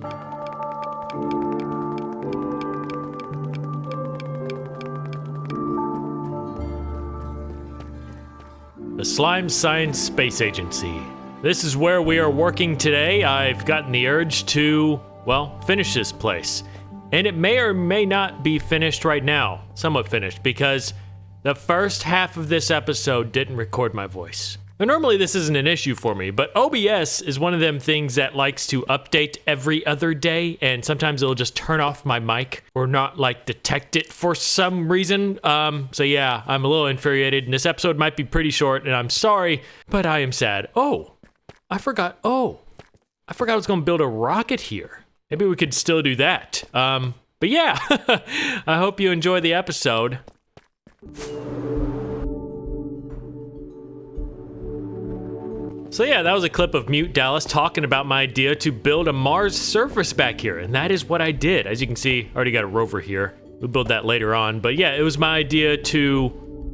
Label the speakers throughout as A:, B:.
A: The Slime Science Space Agency. This is where we are working today. I've gotten the urge to, well, finish this place. And it may or may not be finished right now. Somewhat finished, because the first half of this episode didn't record my voice. Now, normally this isn't an issue for me, but OBS is one of them things that likes to update every other day, and sometimes it'll just turn off my mic or not detect it for some reason. So yeah, I'm a little infuriated, and this episode might be pretty short, and I'm sorry, but I am sad. I forgot I was gonna build a rocket here. Maybe we could still do that. But yeah, I hope you enjoy the episode. So yeah, that was a clip of Mute Dallas talking about my idea to build a Mars surface back here, and that is what I did. As you can see, I already got a rover here. We'll build that later on, but yeah, it was my idea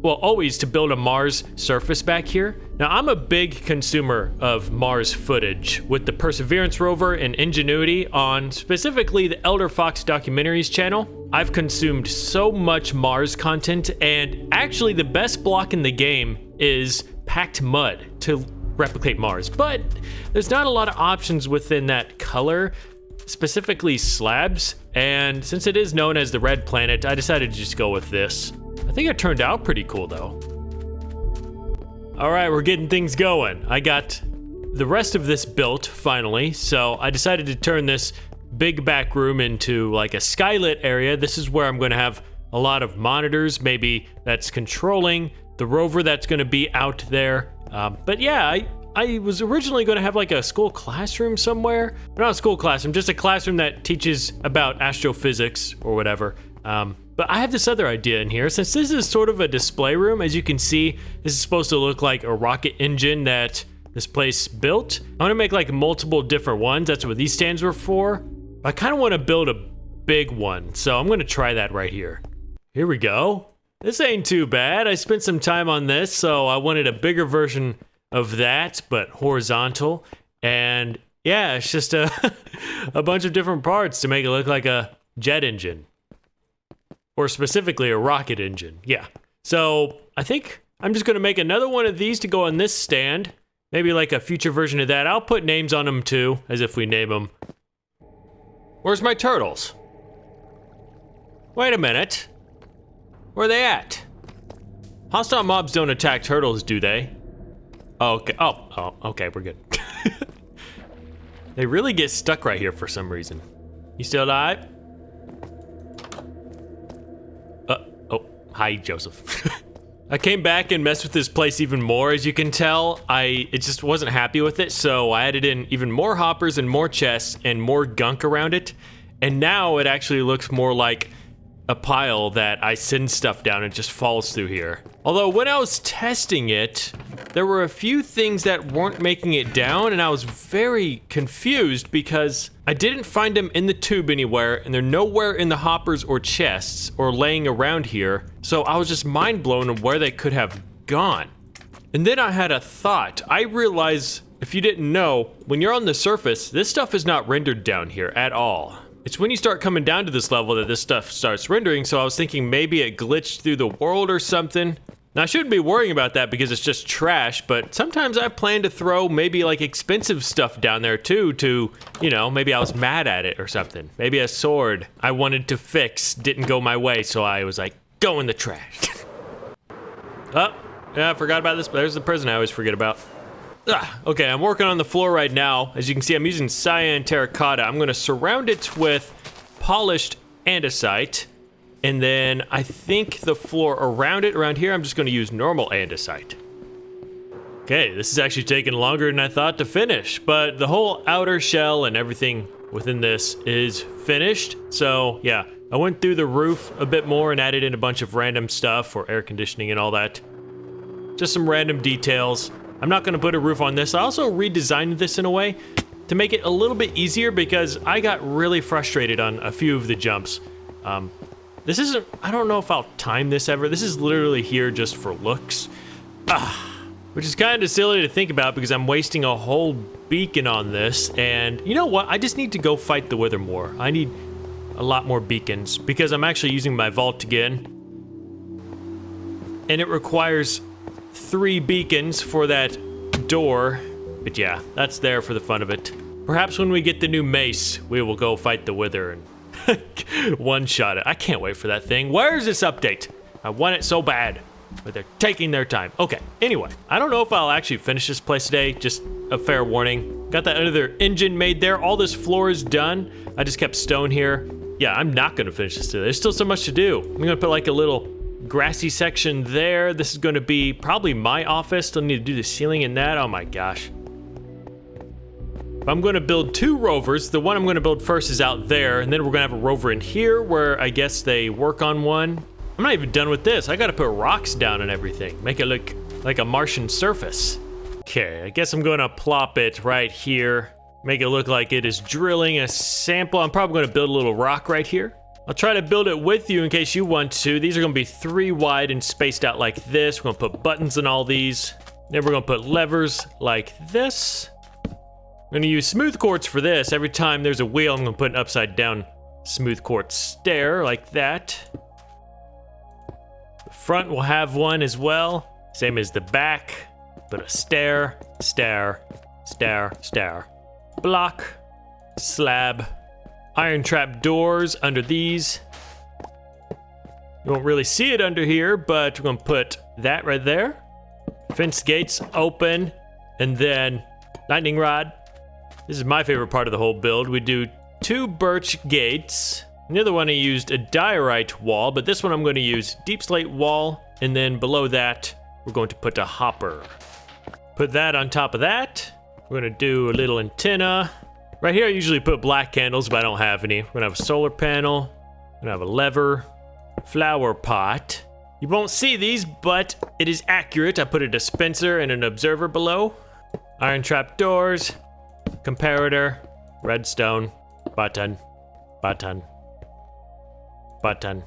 A: always to build a Mars surface back here. Now, I'm a big consumer of Mars footage with the Perseverance rover and Ingenuity on specifically the Elder Fox Documentaries channel. I've consumed so much Mars content, and actually the best block in the game is packed mud to replicate Mars, but there's not a lot of options within that color, specifically slabs, and since it is known as the red planet, I decided to just go with this. I think it turned out pretty cool though. All right, we're getting things going. I got the rest of this built finally, so I decided to turn this big back room into like a skylit area. This is where I'm gonna have a lot of monitors, maybe that's controlling the rover that's gonna be out there. But yeah, I was originally going to have like a school classroom somewhere. Not a school classroom, just a classroom that teaches about astrophysics or whatever. But I have this other idea in here. Since this is sort of a display room, as you can see, this is supposed to look like a rocket engine that this place built. I want to make like multiple different ones. That's what these stands were for. I kind of want to build a big one, so I'm going to try that right here. Here we go. This ain't too bad. I spent some time on this, so I wanted a bigger version of that, but horizontal. And yeah, it's just a bunch of different parts to make it look like a jet engine. Or specifically a rocket engine, yeah. So I think I'm just gonna make another one of these to go on this stand. Maybe like a future version of that. I'll put names on them too, as if we name them. Where's my turtles? Wait a minute. Where are they at? Hostile mobs don't attack turtles, do they? Oh, okay. Oh, okay, we're good. They really get stuck right here for some reason. You still alive? Hi, Joseph. I came back and messed with this place even more. As you can tell, it just wasn't happy with it, so I added in even more hoppers and more chests and more gunk around it. And now it actually looks more like a pile that I send stuff down and it just falls through here. Although when I was testing it, there were a few things that weren't making it down, and I was very confused because I didn't find them in the tube anywhere, and they're nowhere in the hoppers or chests or laying around here. So I was just mind blown of where they could have gone. And then I had a thought. I realized, if you didn't know, when you're on the surface, this stuff is not rendered down here at all. It's when you start coming down to this level that this stuff starts rendering, so I was thinking maybe it glitched through the world or something. Now, I shouldn't be worrying about that because it's just trash, but sometimes I plan to throw maybe like expensive stuff down there too to, you know, maybe I was mad at it or something. Maybe a sword I wanted to fix didn't go my way, so I was like, go in the trash. Oh, yeah, I forgot about this, but there's the prison I always forget about. Okay, I'm working on the floor right now. As you can see, I'm using cyan terracotta. I'm gonna surround it with polished andesite. And then I think the floor around here, I'm just gonna use normal andesite. Okay, this is actually taking longer than I thought to finish, but the whole outer shell and everything within this is finished. So yeah, I went through the roof a bit more and added in a bunch of random stuff for air conditioning and all that. Just some random details. I'm not gonna put a roof on this. I also redesigned this in a way to make it a little bit easier because I got really frustrated on a few of the jumps. This isn't, I don't know if I'll time this ever. This is literally here just for looks. which is kind of silly to think about because I'm wasting a whole beacon on this. And you know what? I just need to go fight the Wither more. I need a lot more beacons because I'm actually using my vault again. And it requires 3 beacons for that door. But yeah, that's there for the fun of it. Perhaps when we get the new mace, we will go fight the Wither and one-shot it. I can't wait for that thing. Where is this update? I want it so bad, but they're taking their time. Okay, anyway, I don't know if I'll actually finish this place today. Just a fair warning. Got that other engine made there. All this floor is done. I just kept stone here. Yeah, I'm not gonna finish this today. There's still so much to do. I'm gonna put like a little grassy section there. This is gonna be probably my office. Still need to do the ceiling in that. Oh my gosh. I'm gonna build 2 rovers. The one I'm gonna build first is out there, and then we're gonna have a rover in here where I guess they work on one. I'm not even done with this. I gotta put rocks down and everything. Make it look like a Martian surface. Okay, I guess I'm gonna plop it right here. Make it look like it is drilling a sample. I'm probably gonna build a little rock right here. I'll try to build it with you in case you want to. These are gonna be 3 wide and spaced out like this. We're gonna put buttons in all these. Then we're gonna put levers like this. I'm gonna use smooth quartz for this. Every time there's a wheel, I'm gonna put an upside down smooth quartz stair like that. The front will have one as well. Same as the back. Put a stair, stair, stair, stair. Block, slab, iron trap doors under these. You won't really see it under here, but we're gonna put that right there. Fence gates open, and then lightning rod. This is my favorite part of the whole build. We do 2 birch gates. The other one I used a diorite wall, but this one I'm going to use deep slate wall, and then below that, we're going to put a hopper. Put that on top of that. We're going to do a little antenna. Right here I usually put black candles, but I don't have any. We're going to have a solar panel. We're going to have a lever, flower pot. You won't see these, but it is accurate. I put a dispenser and an observer below. Iron trap doors. Comparator, redstone, button, button, button,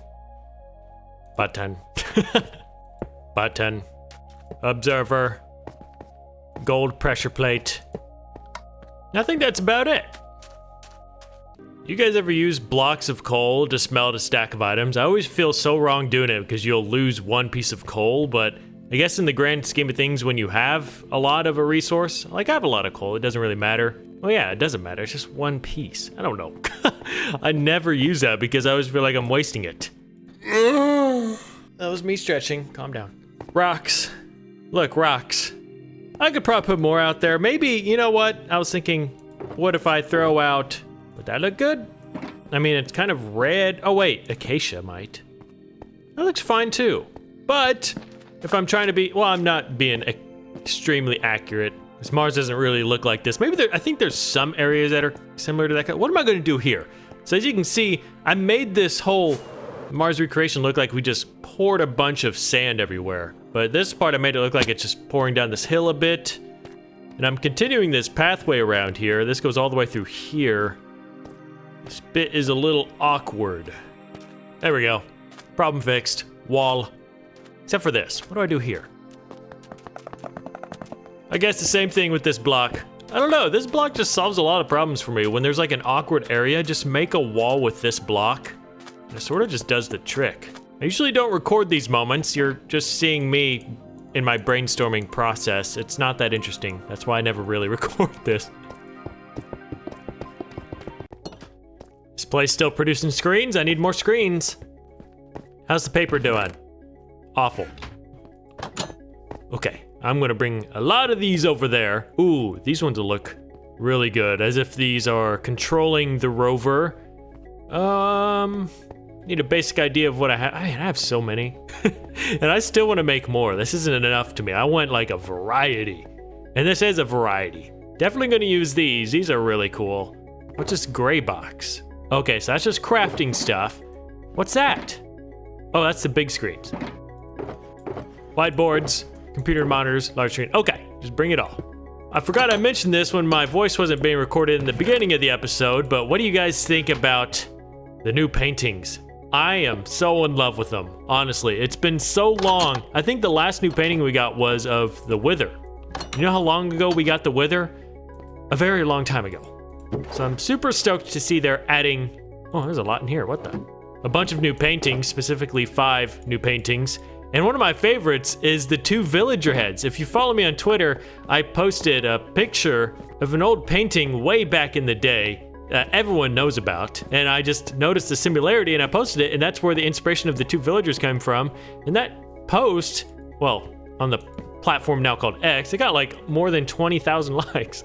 A: button, button, observer, gold pressure plate. I think that's about it. You guys ever use blocks of coal to smelt a stack of items? I always feel so wrong doing it because you'll lose 1 piece of coal, but I guess in the grand scheme of things, when you have a lot of a resource, like I have a lot of coal, it doesn't really matter. Well, yeah, it doesn't matter. It's just 1 piece. I don't know. I never use that because I always feel like I'm wasting it. That was me stretching. Calm down. Rocks. Look, rocks. I could probably put more out there. Maybe, you know what? I was thinking, what if I throw out... Would that look good? I mean, it's kind of red. Oh, wait. Acacia might. That looks fine, too. But... if I'm trying to be, well, I'm not being extremely accurate. Because Mars doesn't really look like this. Maybe I think there's some areas that are similar to that. What am I going to do here? So as you can see, I made this whole Mars recreation look like we just poured a bunch of sand everywhere. But this part I made it look like it's just pouring down this hill a bit. And I'm continuing this pathway around here. This goes all the way through here. This bit is a little awkward. There we go. Problem fixed. Wall. Except for this. What do I do here? I guess the same thing with this block. I don't know, this block just solves a lot of problems for me. When there's like an awkward area, just make a wall with this block. And it sort of just does the trick. I usually don't record these moments. You're just seeing me in my brainstorming process. It's not that interesting. That's why I never really record this. This place still producing screens? I need more screens. How's the paper doing? Awful. Okay, I'm gonna bring a lot of these over there. Ooh, these ones will look really good, as if these are controlling the rover. Need a basic idea of what I have. I have so many. And I still want to make more. This isn't enough to me. I want like a variety. And this is a variety. Definitely gonna use these. These are really cool. What's this gray box? Okay, so that's just crafting stuff. What's that? Oh, that's the big screens. Whiteboards, computer monitors, large screen. Okay, just bring it all. I forgot I mentioned this when my voice wasn't being recorded in the beginning of the episode, but what do you guys think about the new paintings? I am so in love with them, honestly. It's been so long. I think the last new painting we got was of the Wither. You know how long ago we got the Wither? A very long time ago. So I'm super stoked to see they're adding... Oh, there's a lot in here. What the? A bunch of new paintings, specifically 5 new paintings. And one of my favorites is the 2 villager heads. If you follow me on Twitter, I posted a picture of an old painting way back in the day that everyone knows about. And I just noticed the similarity and I posted it, and that's where the inspiration of the 2 villagers came from. And that post, well, on the platform now called X, it got like more than 20,000 likes.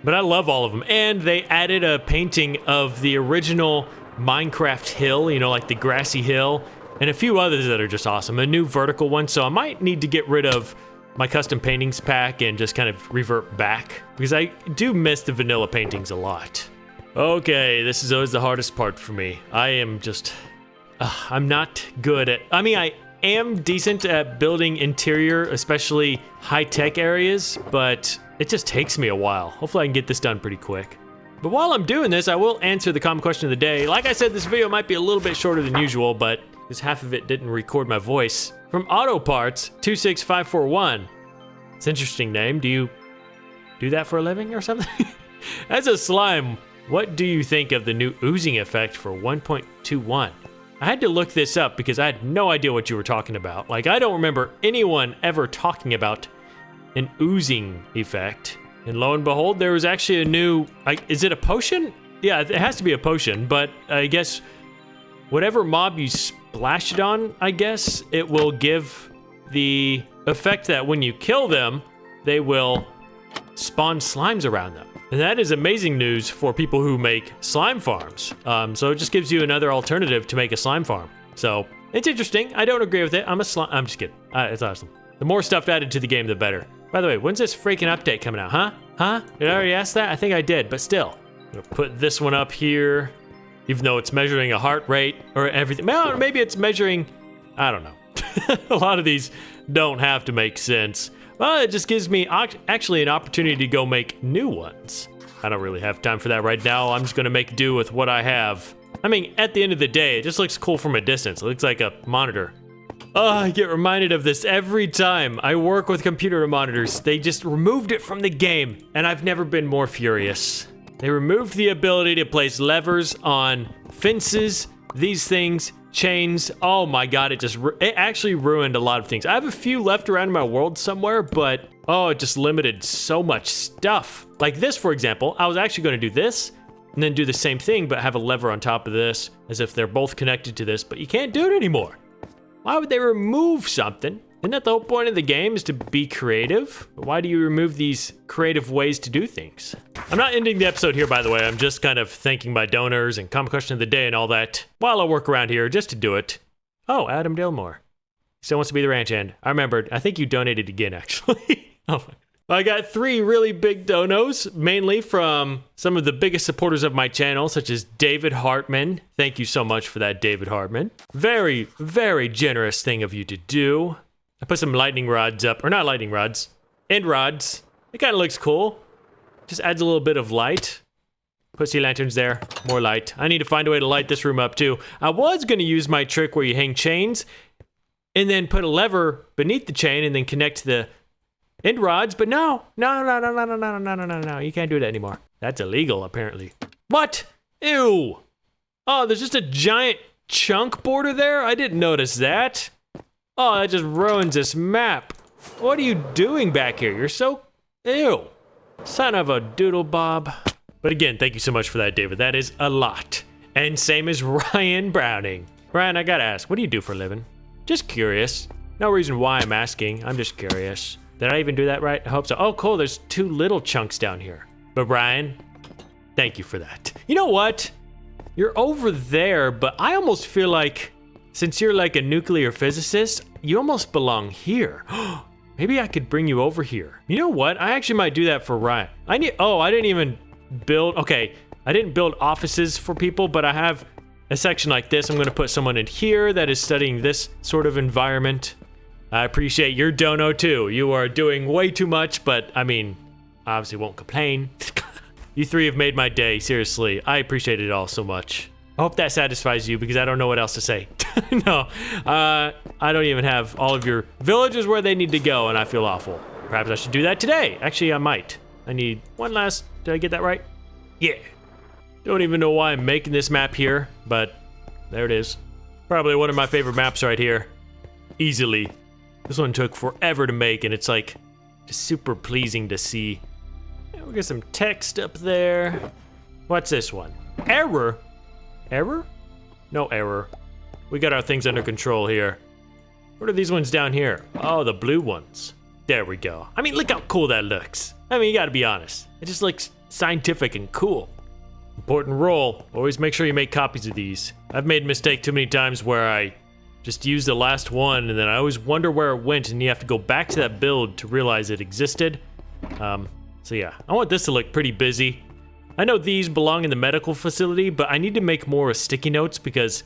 A: But I love all of them. And they added a painting of the original Minecraft hill, you know, like the grassy hill, and a few others that are just awesome. A new vertical one, so I might need to get rid of my custom paintings pack and just kind of revert back, because I do miss the vanilla paintings a lot. Okay, this is always the hardest part for me. I am just... I'm not good at... I mean, I am decent at building interior, especially high-tech areas, but it just takes me a while. Hopefully I can get this done pretty quick. But while I'm doing this, I will answer the common question of the day. Like I said, this video might be a little bit shorter than usual, but because half of it didn't record my voice. From Auto Parts 26541. It's an interesting name. Do you do that for a living or something? As a slime, what do you think of the new oozing effect for 1.21? I had to look this up because I had no idea what you were talking about. Like, I don't remember anyone ever talking about an oozing effect. And lo and behold, there was actually a new... is it a potion? Yeah, it has to be a potion, but I guess whatever mob you splash it on, I guess, it will give the effect that when you kill them, they will spawn slimes around them. And that is amazing news for people who make slime farms. So it just gives you another alternative to make a slime farm. So it's interesting. I don't agree with it. I'm just kidding. It's awesome. The more stuff added to the game, the better. By the way, when's this freaking update coming out, huh? Huh? Did I already ask that? I think I did, but still. I'm gonna put this one up here, even though it's measuring a heart rate or everything. Well, maybe it's measuring, I don't know. A lot of these don't have to make sense. Well, it just gives me actually an opportunity to go make new ones. I don't really have time for that right now. I'm just gonna make do with what I have. I mean, at the end of the day, it just looks cool from a distance. It looks like a monitor. Oh, I get reminded of this every time I work with computer monitors. They just removed it from the game, and I've never been more furious. They removed the ability to place levers on fences, these things, chains. Oh my god, it actually ruined a lot of things. I have a few left around in my world somewhere, but oh, it just limited so much stuff. Like this, for example, I was actually going to do this, and then do the same thing, but have a lever on top of this, as if they're both connected to this, but you can't do it anymore. Why would they remove something? Isn't that the whole point of the game, is to be creative? Why do you remove these creative ways to do things? I'm not ending the episode here, by the way. I'm just kind of thanking my donors and common question of the day and all that while I work around here just to do it. Oh, Adam Dillmore. Still wants to be the ranch hand. I remembered. I think you donated again, actually. Oh my. I got 3 really big donos, mainly from some of the biggest supporters of my channel, such as David Hartman. Thank you so much for that, David Hartman. Very, very generous thing of you to do. I put some lightning rods up, or not lightning rods, end rods. It kind of looks cool. Just adds a little bit of light. Put sea lanterns there, more light. I need to find a way to light this room up too. I was gonna use my trick where you hang chains and then put a lever beneath the chain and then connect the end rods, but no, you can't do that anymore. That's illegal, apparently. What? Ew. Oh, there's just a giant chunk border there? I didn't notice that. Oh, that just ruins this map. What are you doing back here? You're so... Ew. Son of a doodle bob. But again, thank you so much for that, David. That is a lot. And same as Ryan Browning. Ryan, I gotta ask, what do you do for a living? Just curious. No reason why I'm asking. I'm just curious. Did I even do that right? I hope so. Oh, cool. There's 2 little chunks down here. But Ryan, thank you for that. You know what? You're over there, but I almost feel like, since you're like a nuclear physicist, you almost belong here. Maybe I could bring you over here. You know what? I actually might do that for Ryan. I didn't even build, okay, I didn't build offices for people, but I have a section like this. I'm gonna put someone in here that is studying this sort of environment. I appreciate your dono too. You are doing way too much, but I mean, obviously won't complain. You 3 have made my day, seriously. I appreciate it all so much. I hope that satisfies you because I don't know what else to say. No, I don't even have all of your villages where they need to go and I feel awful. Perhaps I should do that today. Actually, I might. I need one last... Did I get that right? Yeah. Don't even know why I'm making this map here, but there it is. Probably one of my favorite maps right here. Easily. This one took forever to make, and it's like just super pleasing to see. We'll get some text up there. What's this one? Error? Error? No error. We got our things under control here. What are these ones down here? Oh, the blue ones. There we go. I mean, look how cool that looks. I mean, you gotta be honest. It just looks scientific and cool. Important rule. Always make sure you make copies of these. I've made a mistake too many times where I just use the last one and then I always wonder where it went and you have to go back to that build to realize it existed. So yeah, I want this to look pretty busy. I know these belong in the medical facility, but I need to make more sticky notes because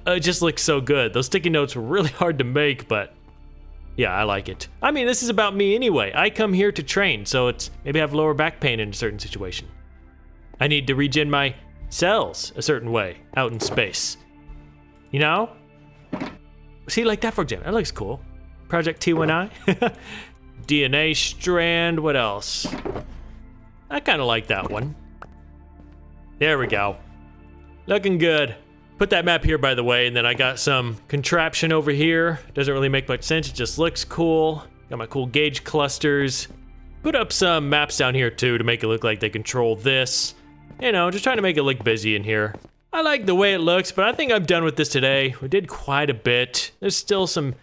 A: it just looks so good. Those sticky notes were really hard to make, but yeah, I like it. I mean, this is about me anyway. I come here to train, so it's maybe I have lower back pain in a certain situation. I need to regen my cells a certain way out in space. You know? See, like that, for example. That looks cool. Project T1I. DNA strand. What else? I kind of like that one. There we go. Looking good. Put that map here, by the way, and then I got some contraption over here. Doesn't really make much sense. It just looks cool. Got my cool gauge clusters. Put up some maps down here, too, to make it look like they control this. You know, just trying to make it look busy in here. I like the way it looks, but I think I'm done with this today. We did quite a bit. There's still some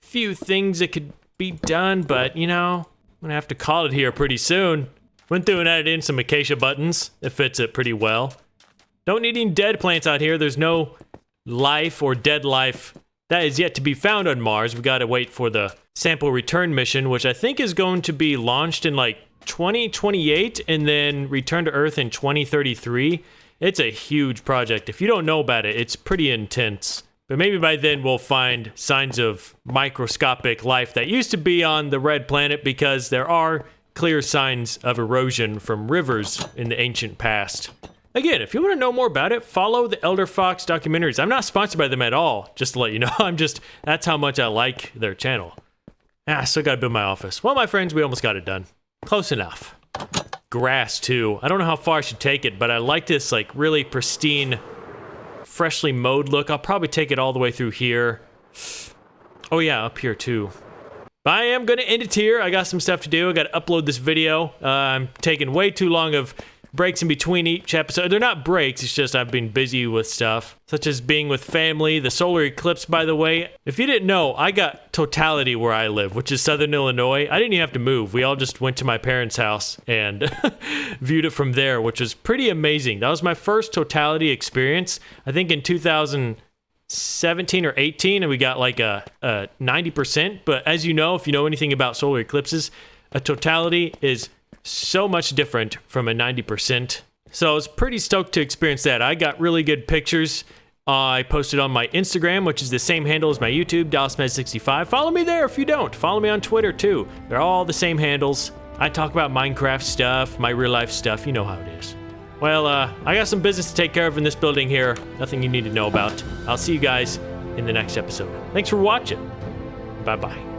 A: few things that could be done, but, you know, I'm gonna have to call it here pretty soon. Went through and added in some acacia buttons. It fits it pretty well. Don't need any dead plants out here. There's no life or dead life that is yet to be found on Mars. We gotta wait for the sample return mission, which I think is going to be launched in like 2028 and then return to Earth in 2033. It's a huge project. If you don't know about it, it's pretty intense. But maybe by then we'll find signs of microscopic life that used to be on the red planet because there are clear signs of erosion from rivers in the ancient past. Again, if you want to know more about it, follow the Elder Fox documentaries. I'm not sponsored by them at all, just to let you know. That's how much I like their channel. Still gotta build my office. Well, my friends, we almost got it done. Close enough. Grass, too. I don't know how far I should take it, but I like this, like, really pristine, freshly mowed look. I'll probably take it all the way through here. Oh, yeah, up here, too. But I am gonna end it here. I got some stuff to do. I gotta upload this video. I'm taking way too long of breaks in between each episode. They're not breaks, it's just I've been busy with stuff, such as being with family, the solar eclipse, by the way. If you didn't know, I got totality where I live, which is Southern Illinois. I didn't even have to move. We all just went to my parents' house and viewed it from there, which was pretty amazing. That was my first totality experience, I think in 2017 or 18, and we got like a 90%. But as you know, if you know anything about solar eclipses, a totality is so much different from a 90%. So I was pretty stoked to experience that. I got really good pictures. I posted on my Instagram, which is the same handle as my YouTube, DallasMed65. Follow me there if you don't. Follow me on Twitter too. They're all the same handles. I talk about Minecraft stuff, my real life stuff. You know how it is. Well, I got some business to take care of in this building here. Nothing you need to know about. I'll see you guys in the next episode. Thanks for watching. Bye-bye.